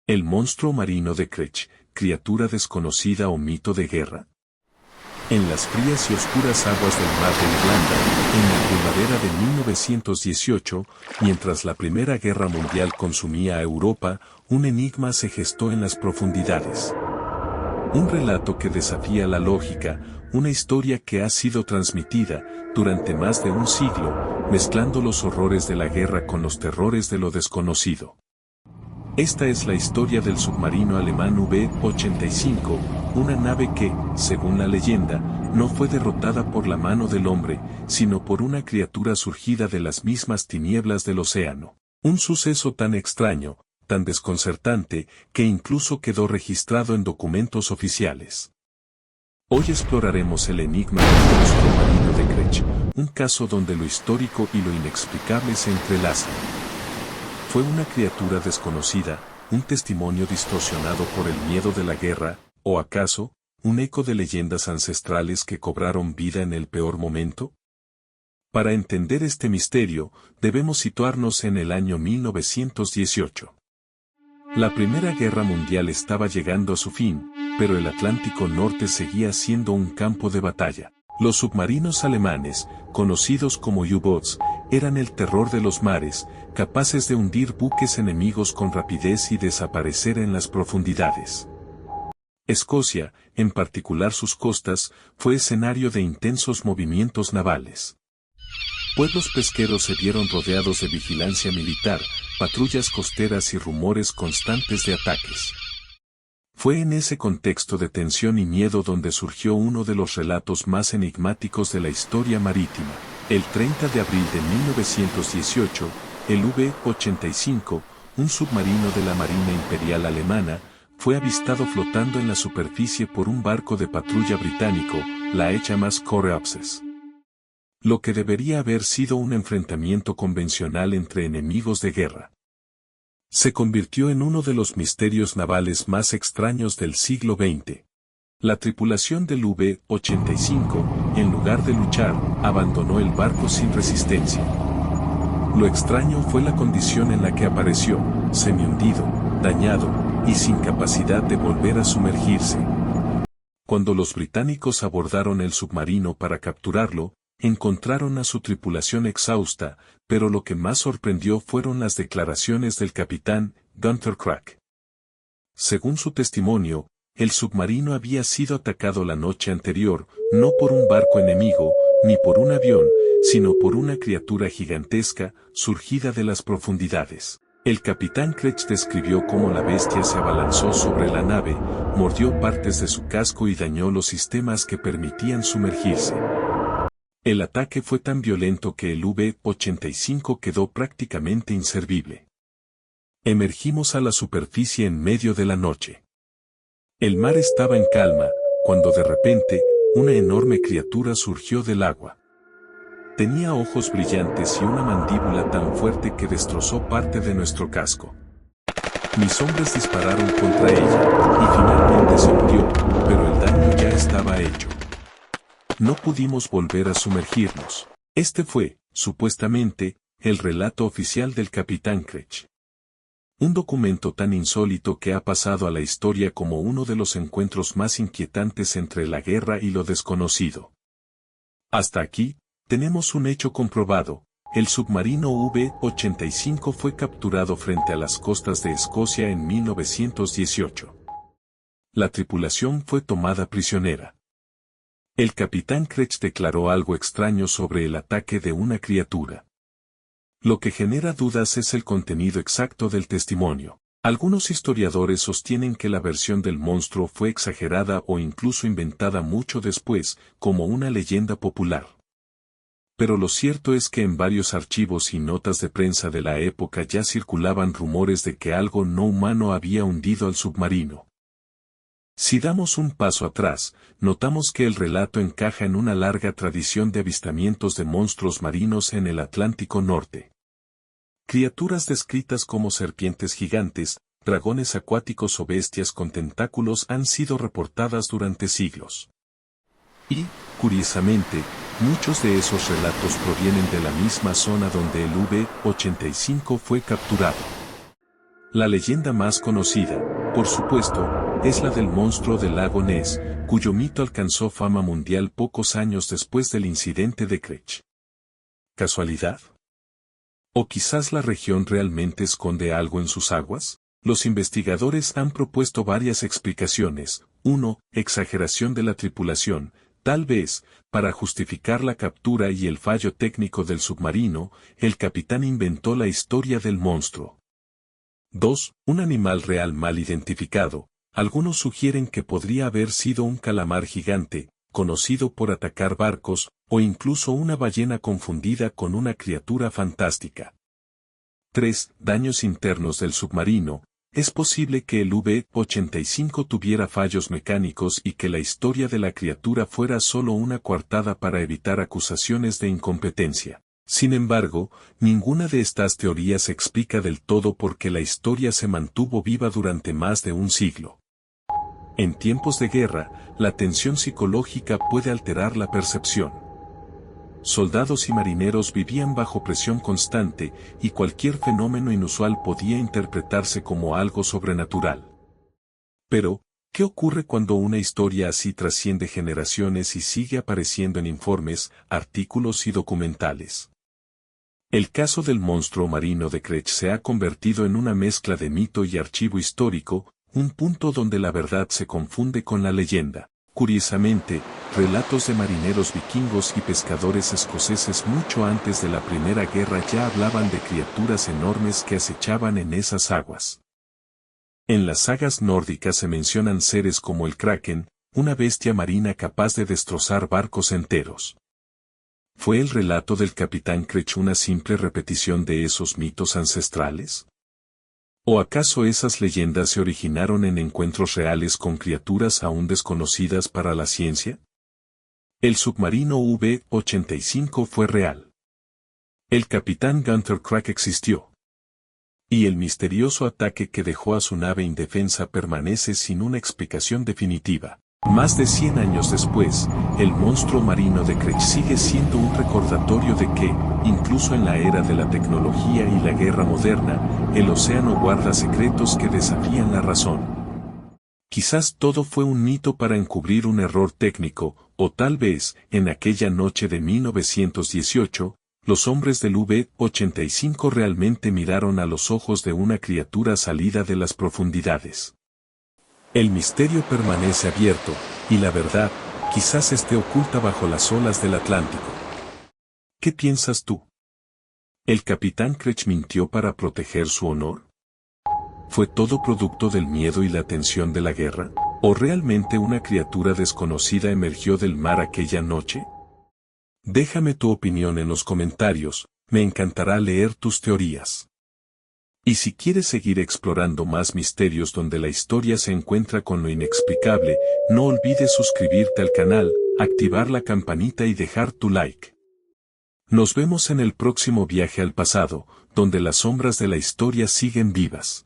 El monstruo marino de Kretch, criatura desconocida o mito de guerra. En las frías y oscuras aguas del mar de Irlanda, en la primavera de 1918, mientras la Primera Guerra Mundial consumía a Europa, un enigma se gestó en las profundidades. Un relato que desafía la lógica, una historia que ha sido transmitida, durante más de un siglo, mezclando los horrores de la guerra con los terrores de lo desconocido. Esta es la historia del submarino alemán V-85, una nave que, según la leyenda, no fue derrotada por la mano del hombre, sino por una criatura surgida de las mismas tinieblas del océano. Un suceso tan extraño, tan desconcertante, que incluso quedó registrado en documentos oficiales. Hoy exploraremos el enigma del monstruo marino de Kretch, un caso donde lo histórico y lo inexplicable se entrelazan. ¿Fue una criatura desconocida, un testimonio distorsionado por el miedo de la guerra, o acaso, un eco de leyendas ancestrales que cobraron vida en el peor momento? Para entender este misterio, debemos situarnos en el año 1918. La Primera Guerra Mundial estaba llegando a su fin, pero el Atlántico Norte seguía siendo un campo de batalla. Los submarinos alemanes, conocidos como U-boats, eran el terror de los mares, capaces de hundir buques enemigos con rapidez y desaparecer en las profundidades. Escocia, en particular sus costas, fue escenario de intensos movimientos navales. Pueblos pesqueros se vieron rodeados de vigilancia militar, patrullas costeras y rumores constantes de ataques. Fue en ese contexto de tensión y miedo donde surgió uno de los relatos más enigmáticos de la historia marítima. El 30 de abril de 1918, el V-85, un submarino de la Marina Imperial Alemana, fue avistado flotando en la superficie por un barco de patrulla británico, la HMS Coriolanus. Lo que debería haber sido un enfrentamiento convencional entre enemigos de guerra, se convirtió en uno de los misterios navales más extraños del siglo XX. La tripulación del V-85, en lugar de luchar, abandonó el barco sin resistencia. Lo extraño fue la condición en la que apareció, semi-hundido, dañado, y sin capacidad de volver a sumergirse. Cuando los británicos abordaron el submarino para capturarlo, encontraron a su tripulación exhausta, pero lo que más sorprendió fueron las declaraciones del capitán, Gunther Crack. Según su testimonio, el submarino había sido atacado la noche anterior, no por un barco enemigo, ni por un avión, sino por una criatura gigantesca, surgida de las profundidades. El capitán Kretch describió cómo la bestia se abalanzó sobre la nave, mordió partes de su casco y dañó los sistemas que permitían sumergirse. El ataque fue tan violento que el V-85 quedó prácticamente inservible. Emergimos a la superficie en medio de la noche. El mar estaba en calma, cuando de repente, una enorme criatura surgió del agua. Tenía ojos brillantes y una mandíbula tan fuerte que destrozó parte de nuestro casco. Mis hombres dispararon contra ella, y finalmente se hundió, pero el daño ya estaba hecho. No pudimos volver a sumergirnos. Este fue, supuestamente, el relato oficial del capitán Kretch. Un documento tan insólito que ha pasado a la historia como uno de los encuentros más inquietantes entre la guerra y lo desconocido. Hasta aquí, tenemos un hecho comprobado. El submarino V-85 fue capturado frente a las costas de Escocia en 1918. La tripulación fue tomada prisionera. El capitán Kretch declaró algo extraño sobre el ataque de una criatura. Lo que genera dudas es el contenido exacto del testimonio. Algunos historiadores sostienen que la versión del monstruo fue exagerada o incluso inventada mucho después, como una leyenda popular. Pero lo cierto es que en varios archivos y notas de prensa de la época ya circulaban rumores de que algo no humano había hundido al submarino. Si damos un paso atrás, notamos que el relato encaja en una larga tradición de avistamientos de monstruos marinos en el Atlántico Norte. Criaturas descritas como serpientes gigantes, dragones acuáticos o bestias con tentáculos han sido reportadas durante siglos. Y, curiosamente, muchos de esos relatos provienen de la misma zona donde el V-85 fue capturado. La leyenda más conocida, por supuesto, es la del monstruo del lago Ness, cuyo mito alcanzó fama mundial pocos años después del incidente de Kerch. ¿Casualidad? ¿O quizás la región realmente esconde algo en sus aguas? Los investigadores han propuesto varias explicaciones. 1. Exageración de la tripulación. Tal vez, para justificar la captura y el fallo técnico del submarino, el capitán inventó la historia del monstruo. 2. Un animal real mal identificado. Algunos sugieren que podría haber sido un calamar gigante, conocido por atacar barcos, o incluso una ballena confundida con una criatura fantástica. 3. Daños internos del submarino. Es posible que el V-85 tuviera fallos mecánicos y que la historia de la criatura fuera solo una coartada para evitar acusaciones de incompetencia. Sin embargo, ninguna de estas teorías explica del todo por qué la historia se mantuvo viva durante más de un siglo. En tiempos de guerra, la tensión psicológica puede alterar la percepción. Soldados y marineros vivían bajo presión constante, y cualquier fenómeno inusual podía interpretarse como algo sobrenatural. Pero, ¿qué ocurre cuando una historia así trasciende generaciones y sigue apareciendo en informes, artículos y documentales? El caso del monstruo marino de Kerch se ha convertido en una mezcla de mito y archivo histórico, un punto donde la verdad se confunde con la leyenda. Curiosamente, relatos de marineros vikingos y pescadores escoceses mucho antes de la Primera Guerra ya hablaban de criaturas enormes que acechaban en esas aguas. En las sagas nórdicas se mencionan seres como el Kraken, una bestia marina capaz de destrozar barcos enteros. ¿Fue el relato del capitán Kerch una simple repetición de esos mitos ancestrales? ¿O acaso esas leyendas se originaron en encuentros reales con criaturas aún desconocidas para la ciencia? El submarino V-85 fue real. El capitán Gunther Crack existió. Y el misterioso ataque que dejó a su nave indefensa permanece sin una explicación definitiva. Más de 100 años después, el monstruo marino de Kerch sigue siendo un recordatorio de que, incluso en la era de la tecnología y la guerra moderna, el océano guarda secretos que desafían la razón. Quizás todo fue un mito para encubrir un error técnico, o tal vez, en aquella noche de 1918, los hombres del V-85 realmente miraron a los ojos de una criatura salida de las profundidades. El misterio permanece abierto, y la verdad, quizás esté oculta bajo las olas del Atlántico. ¿Qué piensas tú? ¿El capitán Kerch mintió para proteger su honor? ¿Fue todo producto del miedo y la tensión de la guerra? ¿O realmente una criatura desconocida emergió del mar aquella noche? Déjame tu opinión en los comentarios, me encantará leer tus teorías. Y si quieres seguir explorando más misterios donde la historia se encuentra con lo inexplicable, no olvides suscribirte al canal, activar la campanita y dejar tu like. Nos vemos en el próximo viaje al pasado, donde las sombras de la historia siguen vivas.